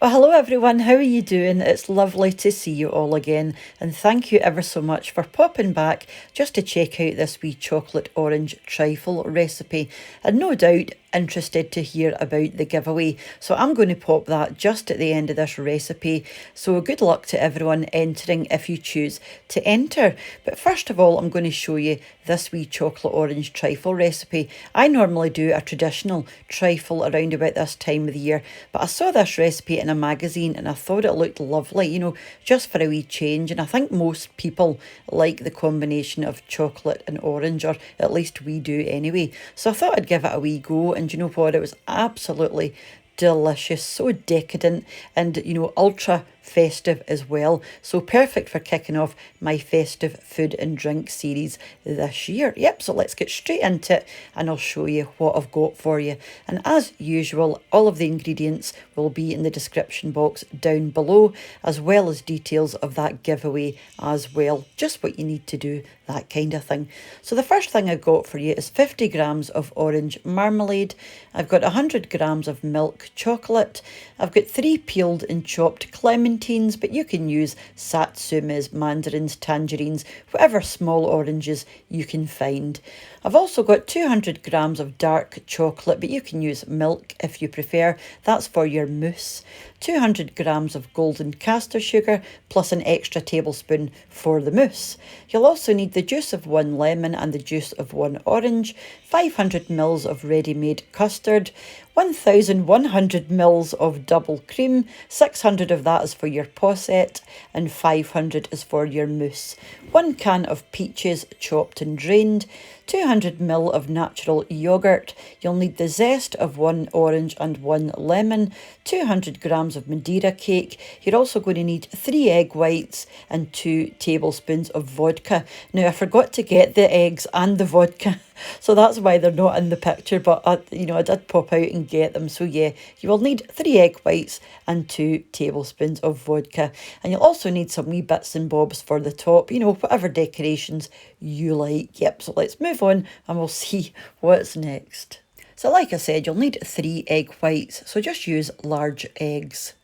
Well, hello everyone, how are you doing? It's lovely to see you all again, and thank you ever so much for popping back just to check out this wee chocolate orange trifle recipe, and no doubt interested to hear about the giveaway. So I'm going to pop that just at the end of this recipe. So good luck to everyone entering if you choose to enter. But first of all, I'm going to show you this wee chocolate orange trifle recipe. I normally do a traditional trifle around about this time of the year, but I saw this recipe in a magazine and I thought it looked lovely, you know, just for a wee change. And I think most people like the combination of chocolate and orange, or at least we do anyway. So I thought I'd give it a wee go, and you know what, it was absolutely delicious, so decadent, and you know, ultra festive as well. So perfect for kicking off my festive food and drink series this year. Yep, so let's get straight into it and I'll show you what I've got for you. And as usual, all of the ingredients will be in the description box down below, as well as details of that giveaway as well. Just what you need to do, that kind of thing. So the first thing I've got for you is 50 grams of orange marmalade. I've got 100 grams of milk chocolate. I've got 3 peeled and chopped clementines, but you can use satsumas, mandarins, tangerines, whatever small oranges you can find. I've also got 200 grams of dark chocolate, but you can use milk if you prefer. That's for your mousse. 200 grams of golden caster sugar, plus an extra tablespoon for the mousse. You'll also need the juice of 1 lemon and the juice of 1 orange, 500 ml of ready-made custard, 1100 ml of double cream, 600 of that is for your posset, and 500 is for your mousse. 1 can of peaches chopped and drained, 200 ml of natural yoghurt. You'll need the zest of 1 orange and 1 lemon, 200 grams of Madeira cake. You're also going to need 3 egg whites and 2 tablespoons of vodka. Now, I forgot to get the eggs and the vodka, so that's why they're not in the picture, but I did pop out and get them. So yeah, you will need 3 egg whites and 2 tablespoons of vodka. And you'll also need some wee bits and bobs for the top, you know, whatever decorations you like. Yep, so let's move on and we'll see what's next. So like I said, you'll need 3 egg whites, so just use large eggs.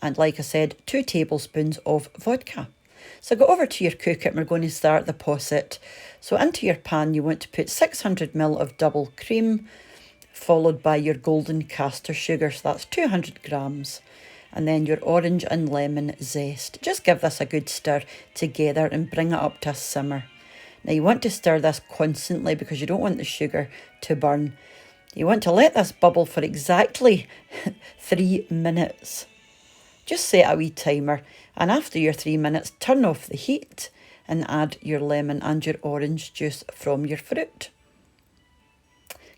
And like I said, 2 tablespoons of vodka. So go over to your cooker and we're going to start the posset. So into your pan you want to put 600 ml of double cream, followed by your golden caster sugar, so that's 200 grams. And then your orange and lemon zest. Just give this a good stir together and bring it up to a simmer. Now you want to stir this constantly because you don't want the sugar to burn. You want to let this bubble for exactly 3 minutes. Just set a wee timer, and after your 3 minutes, turn off the heat and add your lemon and your orange juice from your fruit.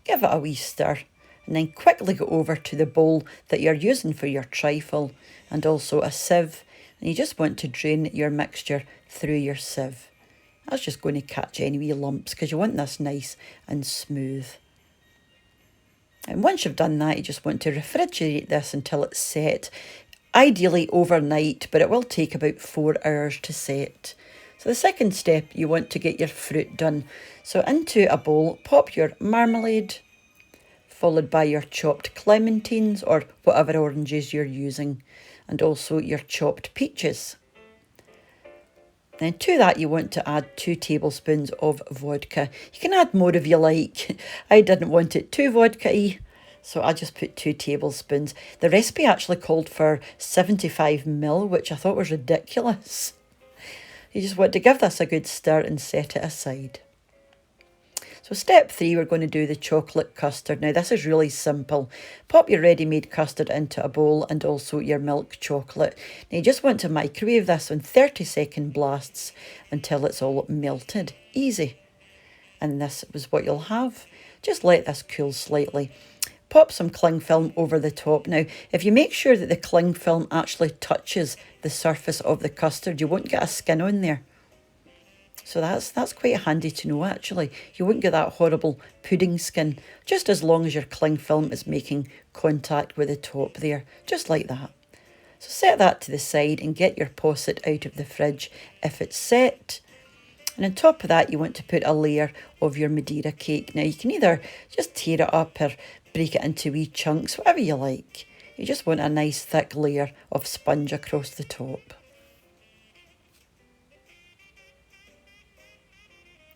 Give it a wee stir, and then quickly go over to the bowl that you're using for your trifle, and also a sieve, and you just want to drain your mixture through your sieve. That's just going to catch any wee lumps because you want this nice and smooth. And once you've done that, you just want to refrigerate this until it's set. Ideally overnight, but it will take about 4 hours to set. So the second step, you want to get your fruit done. So into a bowl, pop your marmalade, followed by your chopped clementines or whatever oranges you're using, and also your chopped peaches. Then to that you want to add 2 tablespoons of vodka. You can add more if you like. I didn't want it too vodka-y, so I just put 2 tablespoons. The recipe actually called for 75 ml, which I thought was ridiculous. You just want to give this a good stir and set it aside. So step 3, we're going to do the chocolate custard. Now this is really simple. Pop your ready-made custard into a bowl and also your milk chocolate. Now you just want to microwave this on 30-second blasts until it's all melted. Easy. And this is what you'll have. Just let this cool slightly. Pop some cling film over the top. Now, if you make sure that the cling film actually touches the surface of the custard, you won't get a skin on there. So that's quite handy to know actually. You won't get that horrible pudding skin, just as long as your cling film is making contact with the top there, just like that. So set that to the side and get your posset out of the fridge if it's set. And on top of that, you want to put a layer of your Madeira cake. Now you can either just tear it up or break it into wee chunks, whatever you like. You just want a nice thick layer of sponge across the top.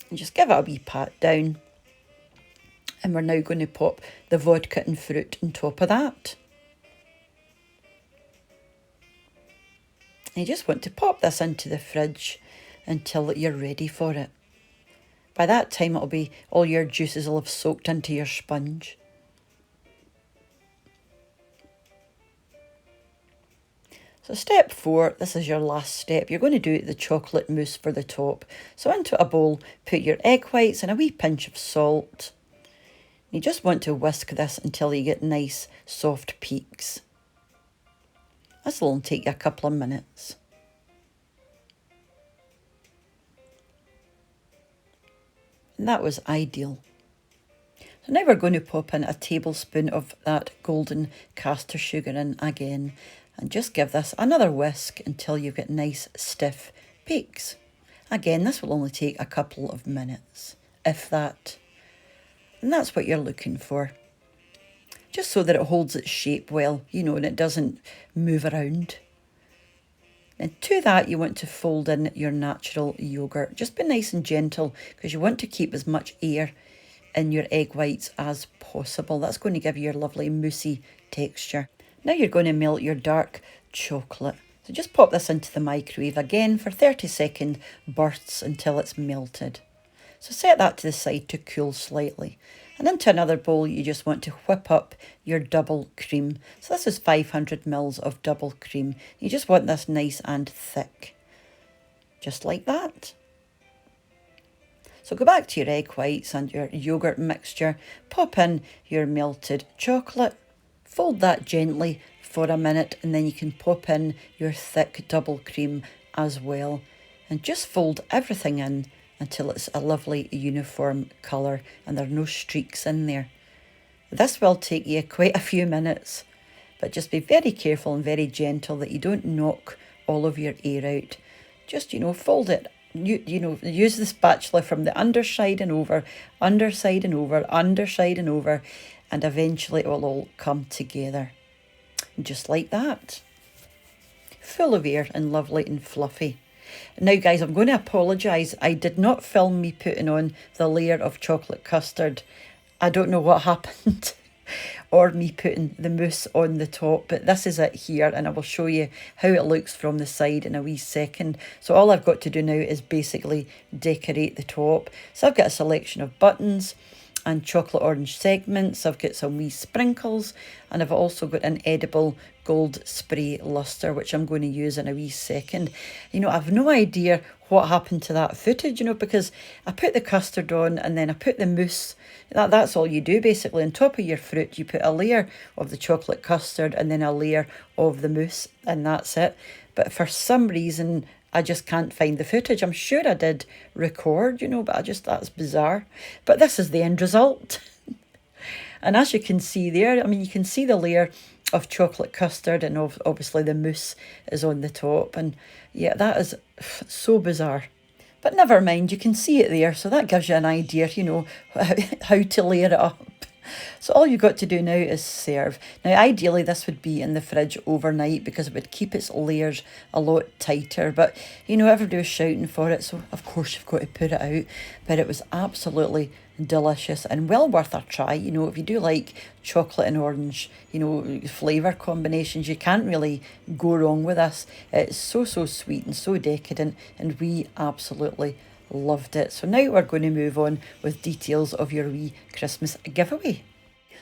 And just give it a wee pat down. And we're now going to pop the vodka and fruit on top of that. And you just want to pop this into the fridge until you're ready for it. By that time it'll be, all your juices will have soaked into your sponge. So step 4, this is your last step. You're going to do the chocolate mousse for the top. So into a bowl, put your egg whites and a wee pinch of salt. You just want to whisk this until you get nice soft peaks. This will only take you a couple of minutes. And that was ideal. So now we're going to pop in a tablespoon of that golden caster sugar in again. And just give this another whisk until you've got nice stiff peaks. Again, this will only take a couple of minutes, if that. And that's what you're looking for. Just so that it holds its shape well, you know, and it doesn't move around. And to that, you want to fold in your natural yoghurt. Just be nice and gentle, because you want to keep as much air in your egg whites as possible. That's going to give you your lovely moussey texture. Now you're going to melt your dark chocolate. So just pop this into the microwave again for 30-second bursts until it's melted. So set that to the side to cool slightly. And into another bowl, you just want to whip up your double cream. So this is 500 mils of double cream. You just want this nice and thick. Just like that. So go back to your egg whites and your yoghurt mixture. Pop in your melted chocolate. Fold that gently for a minute, and then you can pop in your thick double cream as well. And just fold everything in until it's a lovely uniform colour and there are no streaks in there. This will take you quite a few minutes, but just be very careful and very gentle that you don't knock all of your air out. Just, you know, fold it. You know, use the spatula from the underside and over, underside and over, underside and over, and eventually it will all come together. Just like that. Full of air and lovely and fluffy. Now guys, I'm going to apologise. I did not film me putting on the layer of chocolate custard. I don't know what happened. Or me putting the mousse on the top, but this is it here, and I will show you how it looks from the side in a wee second. So all I've got to do now is basically decorate the top. So I've got a selection of buttons and chocolate orange segments. I've got some wee sprinkles, and I've also got an edible gold spray luster, which I'm going to use in a wee second. You know, I've no idea what happened to that footage, you know, because I put the custard on and then I put the mousse. That's all you do basically. On top of your fruit, you put a layer of the chocolate custard and then a layer of the mousse, and that's it. But for some reason, I just can't find the footage. I'm sure I did record, you know, but that's bizarre. But this is the end result. And as you can see there, I mean, you can see the layer of chocolate custard, and obviously the mousse is on the top. And yeah, that is so bizarre. But never mind, you can see it there. So that gives you an idea, you know, how to layer it up. So all you've got to do now is serve. Now ideally this would be in the fridge overnight because it would keep its layers a lot tighter. But you know, everybody was shouting for it, so of course you've got to put it out. But it was absolutely delicious and well worth a try. You know, if you do like chocolate and orange, you know, flavour combinations, you can't really go wrong with this. It's so sweet and so decadent, and we absolutely loved it. So now we're going to move on with details of your wee Christmas giveaway.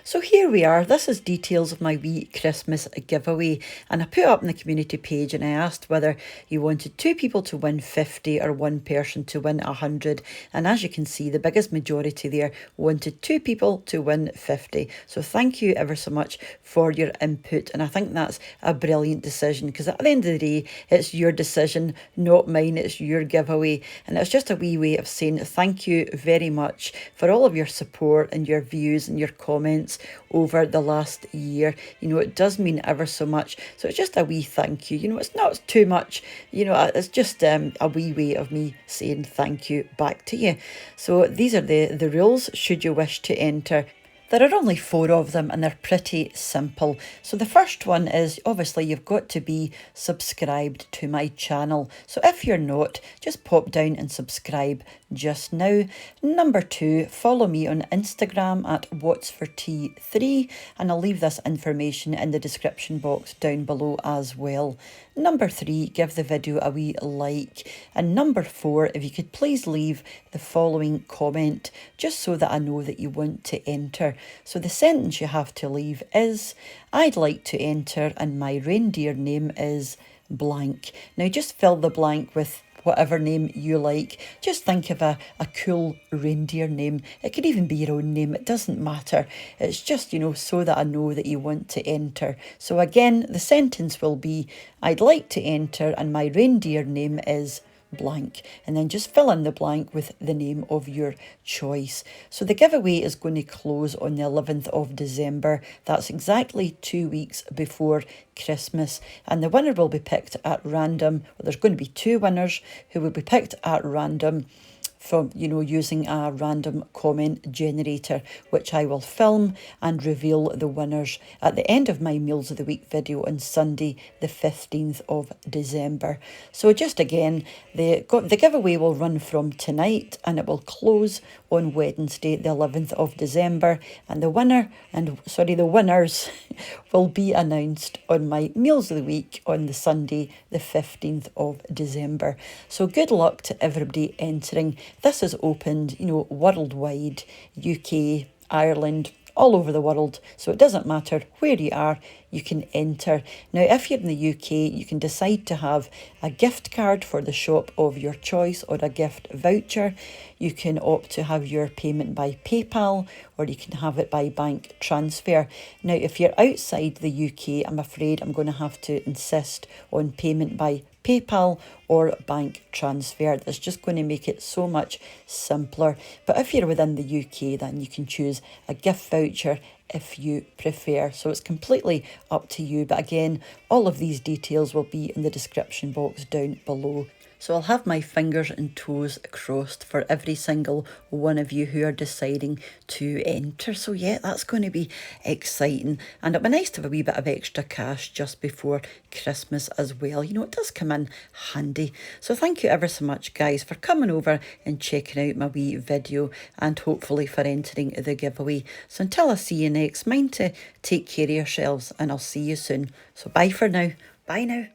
So here we are. This is details of my wee Christmas giveaway, and I put up on the community page and I asked whether you wanted 2 people to win 50 or 1 person to win 100, and as you can see, the biggest majority there wanted 2 people to win 50. So thank you ever so much for your input, and I think that's a brilliant decision, because at the end of the day it's your decision, not mine. It's your giveaway, and it's just a wee way of saying thank you very much for all of your support and your views and your comments over the last year. You know, it does mean ever so much. So it's just a wee thank you. You know, it's not too much. You know, it's just a wee way of me saying thank you back to you. So these are the rules should you wish to enter. There are only 4 of them and they're pretty simple. So the first one is obviously you've got to be subscribed to my channel. So if you're not, just pop down and subscribe just now. Number 2, follow me on Instagram at whatsfortea3 and I'll leave this information in the description box down below as well. Number 3, give the video a wee like. And number 4, if you could please leave the following comment just so that I know that you want to enter. So the sentence you have to leave is, I'd like to enter and my reindeer name is blank. Now just fill the blank with whatever name you like. Just think of a cool reindeer name. It could even be your own name. It doesn't matter. It's just, you know, so that I know that you want to enter. So again, the sentence will be, I'd like to enter and my reindeer name is blank, and then just fill in the blank with the name of your choice. So the giveaway is going to close on the 11th of December. That's exactly 2 weeks before Christmas, and the winner will be picked at random. Well, there's going to be 2 winners who will be picked at random from, you know, using a random comment generator, which I will film and reveal the winners at the end of my Meals of the Week video on Sunday, the 15th of December. So just again, the giveaway will run from tonight and it will close on Wednesday, the 11th of December. And the winners will be announced on my Meals of the Week on the Sunday, the 15th of December. So good luck to everybody entering. This is opened, you know, worldwide, UK, Ireland, all over the world. So it doesn't matter where you are, you can enter. Now, if you're in the UK, you can decide to have a gift card for the shop of your choice or a gift voucher. You can opt to have your payment by PayPal or you can have it by bank transfer. Now, if you're outside the UK, I'm afraid I'm going to have to insist on payment by PayPal or bank transfer. That's just going to make it so much simpler. But if you're within the UK, then you can choose a gift voucher if you prefer. So it's completely up to you. But again, all of these details will be in the description box down below. So I'll have my fingers and toes crossed for every single one of you who are deciding to enter. So yeah, that's going to be exciting. And it'll be nice to have a wee bit of extra cash just before Christmas as well. You know, it does come in handy. So thank you ever so much, guys, for coming over and checking out my wee video and hopefully for entering the giveaway. So until I see you next, mind to take care of yourselves and I'll see you soon. So bye for now. Bye now.